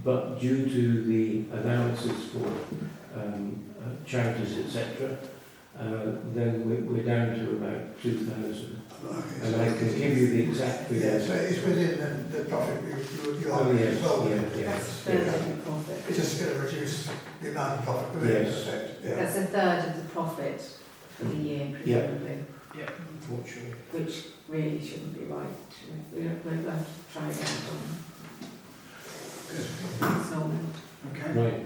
but due to the allowances for charities, etc., then we're down to about 2,000. And I can give you the exact figure. Yeah, so it's within the profit you are yes, as well. yes. Profit. It's just going to reduce the amount of profit within Yes. the effect. Yeah. That's a third of the profit for the year, presumably. Yeah, unfortunately. Which really shouldn't be right. We'll have to try again. It's normal. Okay. Right.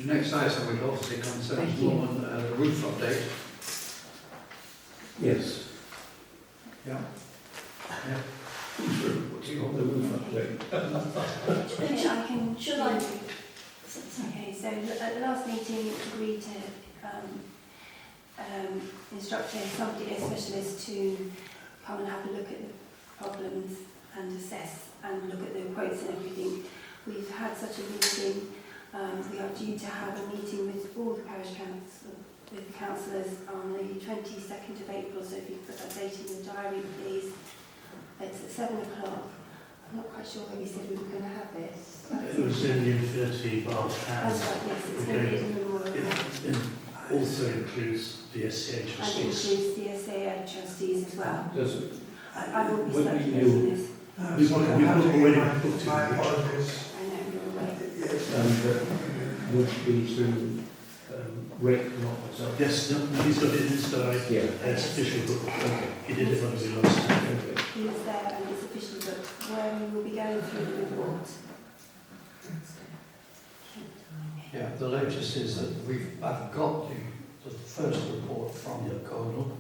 Next item we've obviously concerns Thank you. Norman, the roof update. Yes. Yeah. Yeah. Putting on the roof update. Okay, I can. Should I? Okay, so at the last meeting, we agreed to instruct somebody, a specialist, to come and have a look at the problems and assess and look at the quotes and everything. We've had such a meeting. We are due to have a meeting with all the parish council, with the councillors on the 22nd of April. So if you put that date in the diary, please. It's at 7 o'clock. I'm not quite sure where we said we were going to have it. It was in the Infinity Bar, That's and right, yes, it's going to be in the memorial. it also includes the SCH And it trustees. includes the SAA trustees as well. Does it? I will be Would we circulating this. No, We've sorry, already I have to booked give my it. apologies. I know you're away. Yes. And would be through Rick, not myself. Yes, no, he's got it in his diary. Yeah. It's official book. Okay. He did it when we last time. Okay. He is there and it's officially booked, where we will be going through the report. Yeah, the latest is that I've got the first report from the Codal.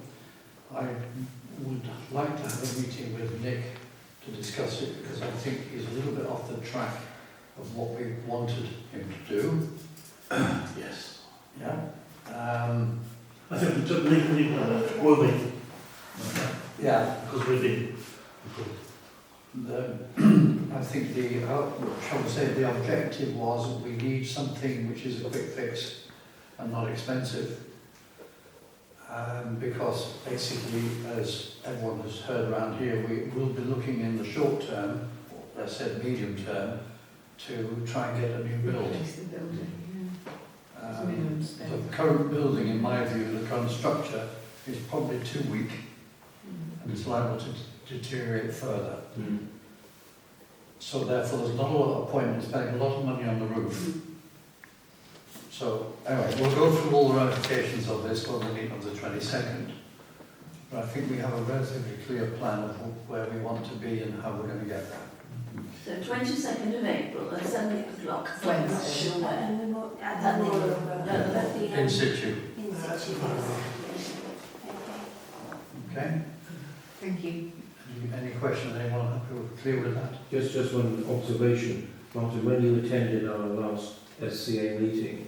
I would like to have a meeting with Nick to discuss it because I think he's a little bit off the track of what we wanted him to do. Yes. Yeah. I think we took legally, will we? Yeah. Because we're the. I think shall we say, the objective was we need something which is a quick fix and not expensive. Because basically, as everyone has heard around here, we will be looking in the short term, or I said medium term, to try and get a new build. Replace the building, The current building, in my view, the current structure, is probably too weak and it's liable to deteriorate further. Mm. So therefore there's not a lot of point in spending a lot of money on the roof. So anyway, we'll go through all the ramifications of this when we meet on the 22nd. But I think we have a relatively clear plan of where we want to be and how we're going to get there. So 22nd of April at 7 o'clock. Wednesday. And the at the memorial, In situ. in situ, yes. Okay? Thank you. Any question? Anyone happy with, clear with that? Just one observation, Martin. When you attended our last SCA meeting,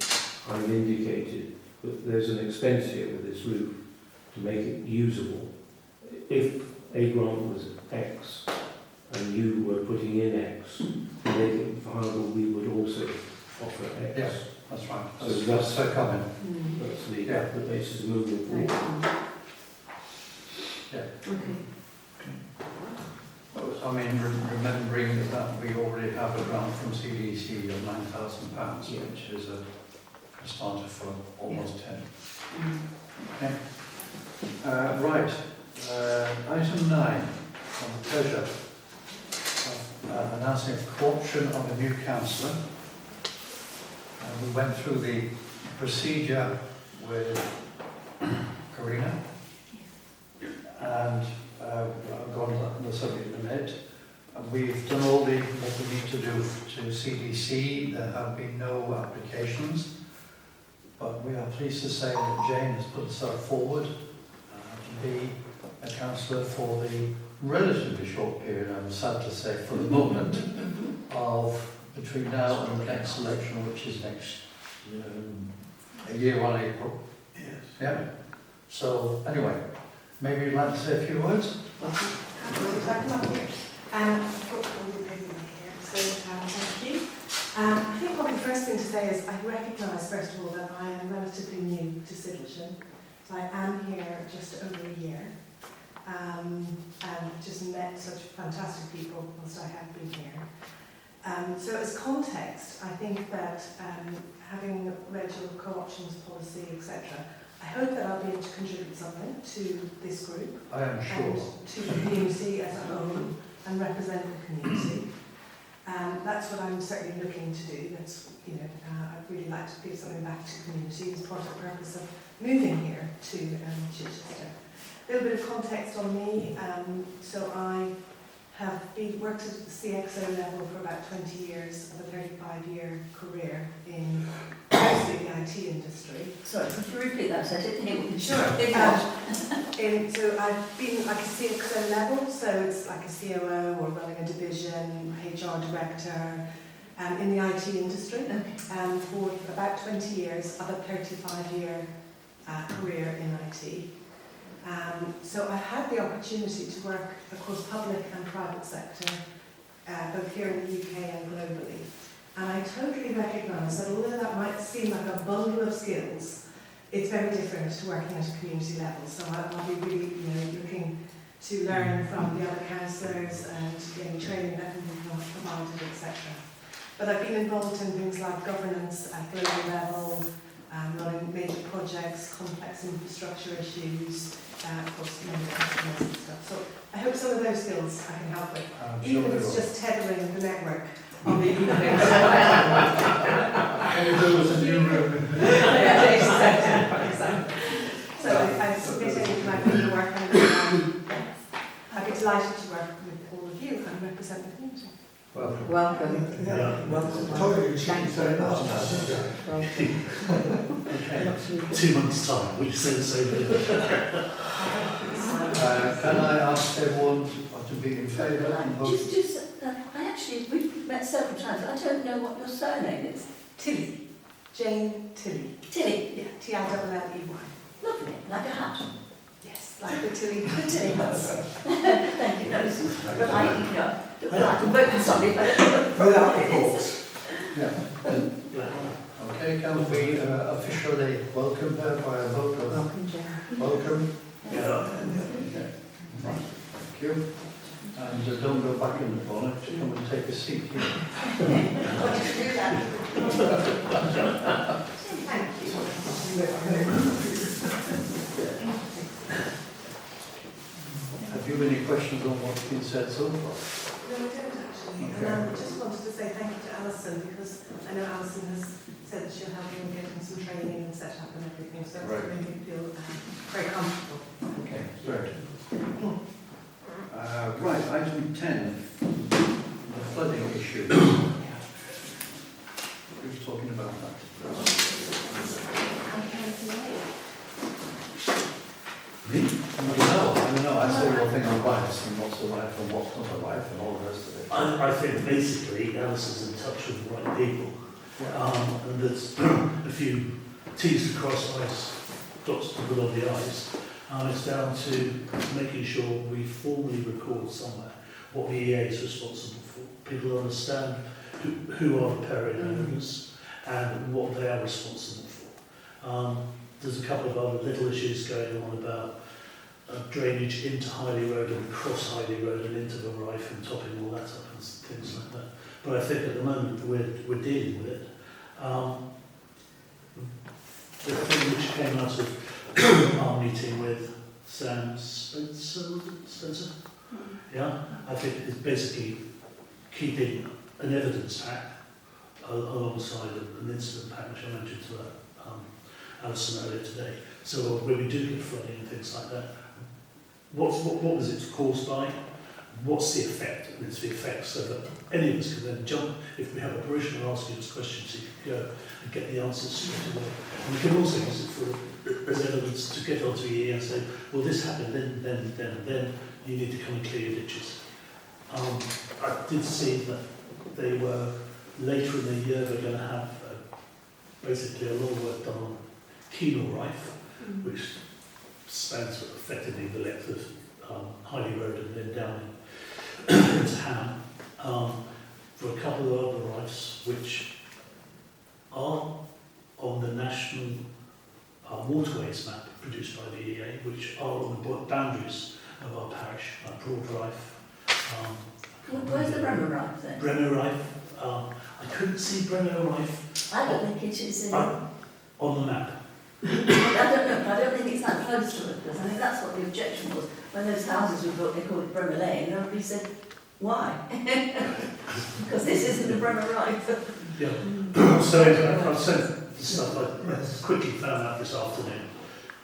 I indicated that there's an expense here with this roof to make it usable. If a grant was X and you were putting in X, to make it viable, we would also offer X. Yes, that's right. So That's her comment. That's the, Yeah. the basis of moving forward. Yeah. Okay. I mean, remembering that we already have a grant from CDC of £9,000, Yeah. which is a starter for almost 10. Mm. Okay. Right. Item 9 on the pleasure of announcing a co-option of a new councillor. We went through the procedure with Karina and I've gone on the subject in a minute. We've done all what we need to do to CDC. There have been no applications, but we are pleased to say that Jane has put herself forward to be a councillor for the relatively short period, I'm sad to say for the moment, of between now and the next election, which is next a year on April. Yes. Yeah. So anyway, maybe you'd like to say a few words? Thank you. I think probably the first thing to say is I recognise, first of all, that I am relatively new to SIDLESHAM. So I am here just over a year and just met such fantastic people whilst I have been here. So as context, I think that having read your co-options policy, etc., I hope that I'll be able to contribute something to this group I am and sure. to the community as a whole and represent the community. That's what I'm certainly looking to do. That's, I'd really like to give something back to the community as part of the purpose of moving here to Chichester. A little bit of context on me. So I have worked at the CXO level for about 20 years of a 35-year career in mostly the IT industry. Sorry, could you repeat that? I didn't hear what you Sure. So I've been like a CXO level, so it's like a COO or running a division, HR director, in the IT industry for about 20 years of a 35-year career in IT. So I've had the opportunity to work across public and private sector, both here in the UK and globally. And I totally recognise that although that might seem like a bundle of skills, it's very different to working at a community level. So I'll be really, looking to learn from the other councillors and getting training that can be provided, etc. But I've been involved in things like governance at global level, running major projects, complex infrastructure issues, across many customers and stuff. So I hope some of those skills I can help with, even if it's just tethering the network on the evening. Exactly. So I submit any of my paperwork and I'd be delighted to work with all of you and represent the community. Welcome. Welcome. Yeah. Totally cheap, very much. Okay. 2 months' time, we said so. Can I ask everyone to be in favour and vote? We've met several times, but I don't know what your surname is. Tilly. Jane Tilly. Tilly. Yeah, T-I-L-L-E-Y. Lovely, like a hat. Yes, like the Tilly. The Tilly hats. Thank you. No, this is, but I can vote for somebody, but I don't know Without what it is. Yeah. Okay, can we officially welcome her by a vote of Welcome, Jen. welcome? Yeah. Okay. Right. Thank you. And don't go back in the corner, just come and take a seat here. What did you do that? Thank you. Have you any questions on what's been said so far? No, I don't actually. Okay. And I just wanted to say thank you to Alison because I know Alison has said that she'll help me in getting some training and set up and everything, so Right. it's made me feel very comfortable. Okay, great. Right, item 10, the flooding issue. Who's talking about that? Me? I know. I say one thing on life and what's a life and what's not a life and all the rest of it. I think basically Alison's in touch with the right people. And there's a few T's to cross, I's, dots to put on the I's. It's down to making sure we formally record somewhere what the EA is responsible for. People understand who are the permit owners and what they are responsible for. There's a couple of other little issues going on about drainage into Highley Road and across Highley Road and into the Rife and topping all that up and things like that. But I think at the moment we're dealing with it. The thing which came out of our meeting with Sam Spencer? Yeah, I think it's basically keeping an evidence pack alongside an incident pack, which I mentioned to Alison earlier today. So when we do get flooding and things like that, what was it caused by? What's the effect? And it's the effect so that any of us can then jump, if we have a parishioner asking us questions, you can go and get the answers straight away. And we can also use it for as evidence to get onto EE and say, well, this happened then, you need to come and clear your ditches. I did see that they were, later in the year, they're going to have basically a lot of work done on Keenal Rife, which spans effectively the length of Highley Road and then down into Ham, for a couple of other rifes which are on the national waterways map produced by the EA, which are on the boundaries of our parish, Broad Rife. Where's the Bremer Rife then? Bremer Rife, I couldn't see Bremner Rife I don't think it is in... on the map. I don't know, but I don't think it's that close to it, because I think that's what the objection was. When those houses were built, they called it Bremer Lane, and everybody said, why? Because this isn't the Bremer Rife. Yeah. So I've sent the stuff I quickly found out this afternoon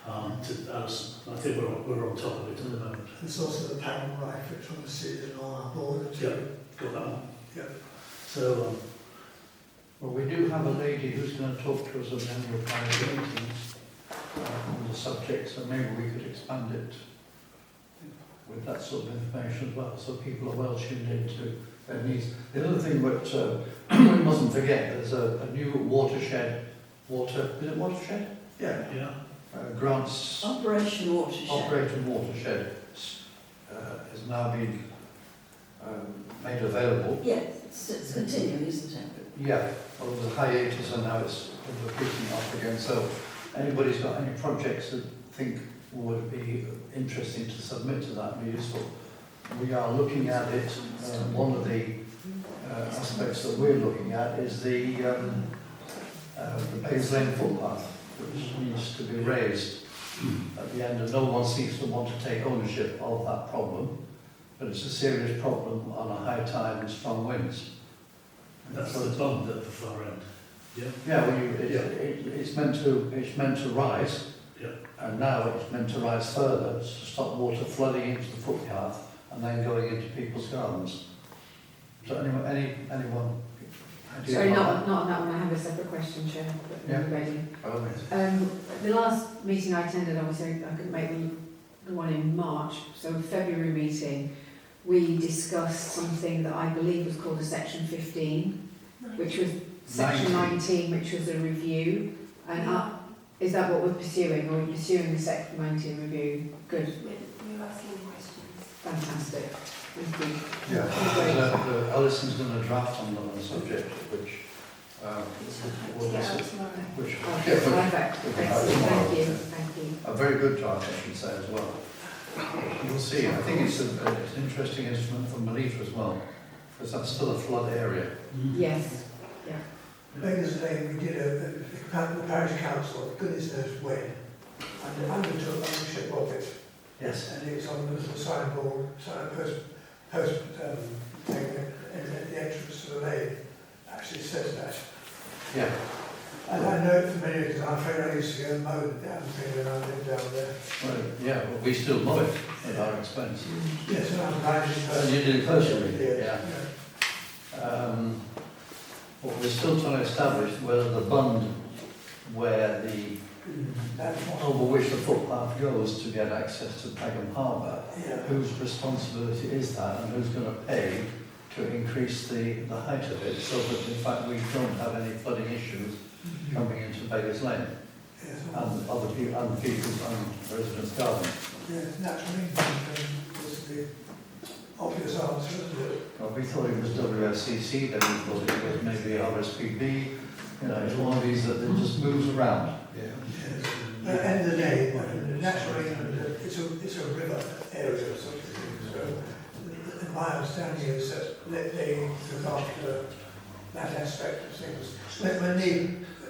to Alison. I think we're on top of it at the moment. There's also the Parham Rife, which on the sea is on our board too. Yeah, got that one. Yeah. So, Well, we do have a lady who's going to talk to us at the end of parish meetings on the subject, so maybe we could expand it with that sort of information as well, so people are well tuned into their needs. The other thing which we mustn't forget, there's a new watershed, is it watershed? Yeah. yeah. Grants Operation Watershed. Operation Watershed has now been made available. Yes, it's continuing, isn't it? Yeah, well, the hiatus and now it's kicking off again. So anybody's got any projects that think would be interesting to submit to that, be useful. We are looking at it. One of the aspects that we're looking at is the Bays Lane footpath, which needs to be raised at the end, and no one seems to want to take ownership of that problem. But it's a serious problem on a high tide and strong winds. That's the bump at the far end. Yeah. Yeah, well, it's meant to rise, Yeah. and now it's meant to rise further to stop water flooding into the footpath and then going into people's gardens. So anyone? Idea Sorry, on not on that one. I have a separate question, Chair. But Yeah. ready. that? The last meeting I attended, obviously, I couldn't make the one in March. So February meeting, we discussed something that I believe was called a Section 15, which was Section 19, which was a review. And is that what we're pursuing, or are we pursuing the Section 19 review? Good, We're asking questions. fantastic. Thank you. Yeah, Alison's done a draft on the subject, which To get out tomorrow. which Okay, perfect. we'll be out Excellent. tomorrow. Thank you. Thank you. A very good draft, I should say, as well. You'll see. I think it's an interesting instrument for Melita as well, because that's still a flood area. Yes. Baker's Lane, we did the parish council, goodness knows when, and undertook ownership of it. Yes. And it's on the little signboard, post thing at the entrance to the lane, actually says that. Yeah. And I know it familiar because I'm afraid I used to go and mow the damn thing when I lived down there. Well, yeah, well, we still mow it at our expense. Yes, and I'm managing And you did it personally? Yeah. But we're still trying to establish whether the bund where over which the footpath goes to get access to Pagham Harbour, Yeah. whose responsibility is that, and who's going to pay to increase the height of it, so that in fact we don't have any flooding issues coming into Beggars Lane Yes, and other people and people's and residents' gardens. yes, naturally, was the obvious answer, isn't it? Well, we thought it was WSCC, then we thought it was maybe RSPB. You know, it's one of these that it just moves around. Yes. At the end of the day, naturally, it's a river area, sort of thing. So my understanding is that they look after that aspect of things. When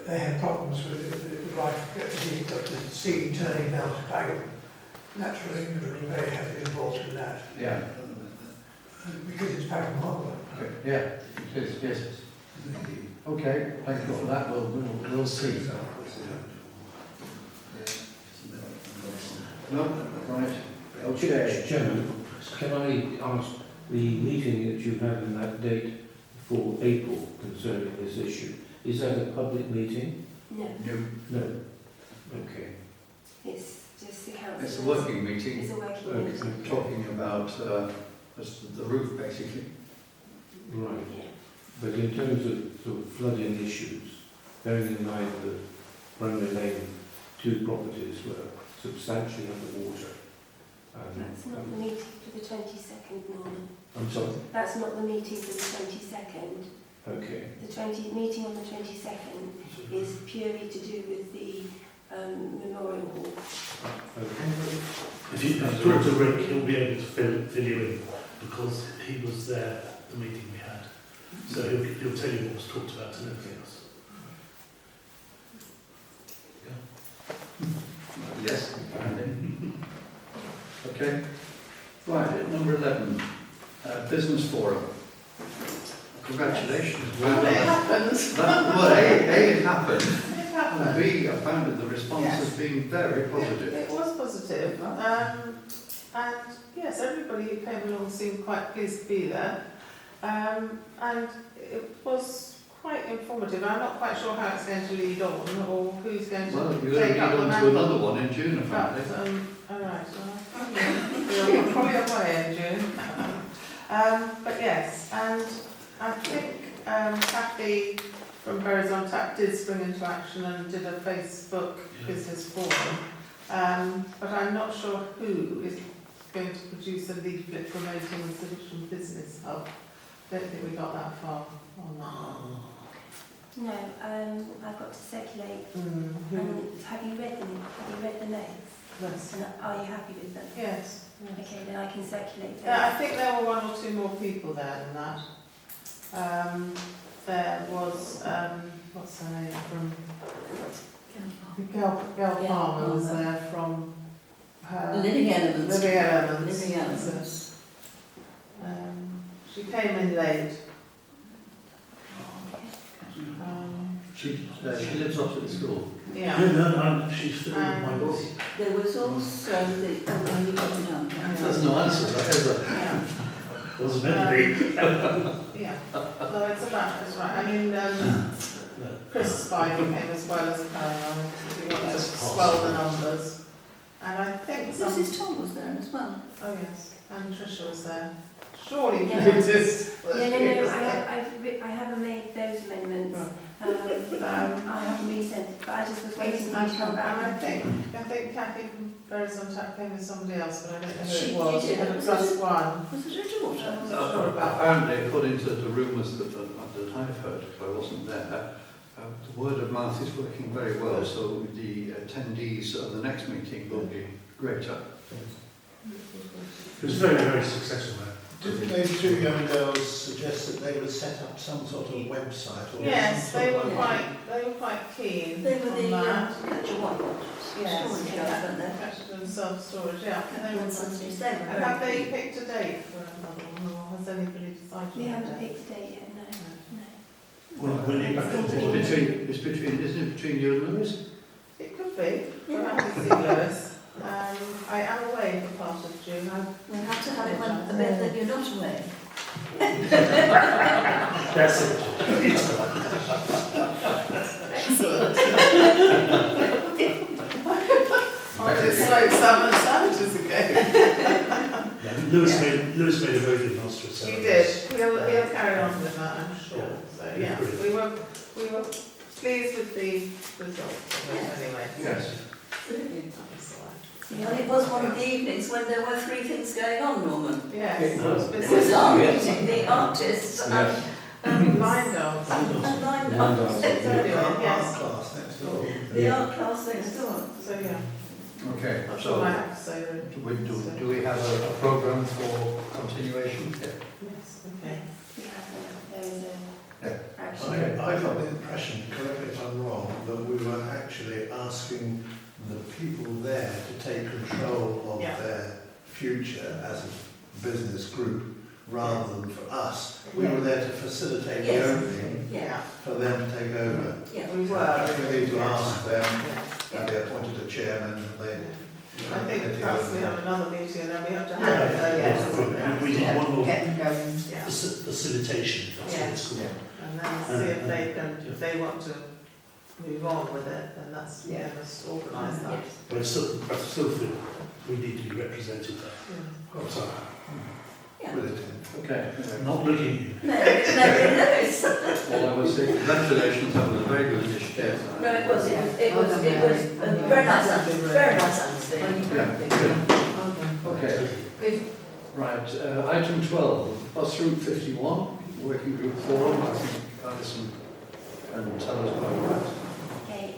they had problems with the sea turning down to Pagham, naturally, they were very heavily involved in that. Yeah. Because it's Pagham Harbour. Okay. Yeah. It is. Yes. Okay. Thank you for that. We'll see. No. Right. Okay. Chairman, can I ask, the meeting that you had in that date for April concerning this issue, is that a public meeting? No, No. Okay. it's just the council. It's a working meeting. It's a working Okay. meeting. Talking about the roof, basically. Right. Yeah. But in terms of sort of flooding issues, bearing in mind that Bromley Lane, 2 properties were substantially underwater. That's not the meeting for the 22nd, Norman. I'm sorry? That's not the meeting for the 22nd. Okay. The meeting on the 22nd is purely to do with the memorial hall. Okay. If you talk to Rick, he'll be able to fill you in, because he was there at the meeting we had. So he'll tell you what was talked about and everything else. Yes, apparently. Okay. Right, number 11, business forum. Congratulations. Well It done. happens. Well, A, it happened, It and happened. B, I found that the response Yes. has been very positive. It was positive. And yes, everybody who came along seemed quite pleased to be there. And it was quite informative. I'm not quite sure how it's going to lead on or who's going to Well, you're going to take lead up the on to mantle. another one in June, But, apparently. all right, well, we're probably away in June. But yes, and I think Kathy from Berries on Tap did spring into action and did a Facebook business forum. But I'm not sure who is going to produce a leaflet promoting the SIDLESHAM Business Hub. Don't think we got that far on that. No, I've got to circulate. Who? Have you read them? Have you read the notes? Yes. And are you happy with them? Yes. Okay, then I can circulate them. Yeah, I think there were one or two more people there than that. There was, what's her name, from Gail Yeah, Palmer was Palmer. there from her. Living Elements. Living Elements. Living Elements. She came in late. She lives opposite the school. Yeah. No, she's filling my body. There was also the, you got it down. There's no answer, ever. Yeah. Wasn't meant to be. Yeah. So it's about, that's right. I mean, Chris Spivey came as well as Caroline, if you want to swell the numbers. And I think some... Mrs. Tom was there as well. Oh yes, and Tricia was there. Surely you Yeah. noticed. No, I haven't made those amendments. I haven't resent it, but I just was waiting for you to come And back. I think Kathy from Berries on Tap came with somebody else, but I don't know who She it was. did. She had a Was plus it- one. Was it a daughter? I'm not sure about that. Apparently, according to the rumours that I've heard, because I wasn't there, the word of mouth is working very well, so the attendees of the next meeting will be greater. It was very, very successful there. Didn't those two young girls suggest that they would set up some sort of website or Yes, some they sort were of quite keen They were on the that. Catch a White Yes, storage guys, weren't they? Captured and self-storage, yeah. And they were On Sundays, they were And have very they picked a date for another one, or has anybody decided? We on a haven't date? picked a date yet, no. When you back It's between, isn't it between you and Lewis? It could be. We'll Yeah. have to see Lois. I am away for part of June. We'll have to have it when the bit that you're not away. That's it. Excellent. I'll just smoke salmon sandwiches again. Lewis made a very good master of He ceremonies. did. He'll carry on with that, I'm sure. Yeah. So yeah, we were pleased with the results of it anyway. Yes. Absolutely. That's all right. Well, it was one of the evenings when there were three things going on, Norman. Yes, it was There was business. our meeting, the artists, Yes. and Line dance. line Line dance. dance. Earlier on, art yes. class next door. The art class next door. So yeah, Okay, that's all I so have to say really. do we have a programme for continuation? Yeah. Yes, okay. We haven't, there is Yeah. a action. I got the impression, correct me if I'm wrong, that we were actually asking the people there to take control of Yeah. their future as a business group rather than for us. We were there to facilitate the Yes. opening Yeah, for them to take over. yeah. We were. I think we need to ask them, Yeah. and they appointed a chairman, and they... I think perhaps we have another meeting and then we have to have Yeah. it, yes. We did one more Get them going, yeah. facilitation, that's what it's called. And then see if they can, if they want to move on with it, then that's, yeah, let's organise that. But I still feel we need to be represented there. Yeah. So, Yeah. With it. Okay. not looking at you. No, it's. Well, I would say congratulations, that was a very good initiative. No, it was a very nice atmosphere. Yeah, good. Okay. Right, item 12, bus route 51, working group forum. I think Alison can tell us about that. Okay,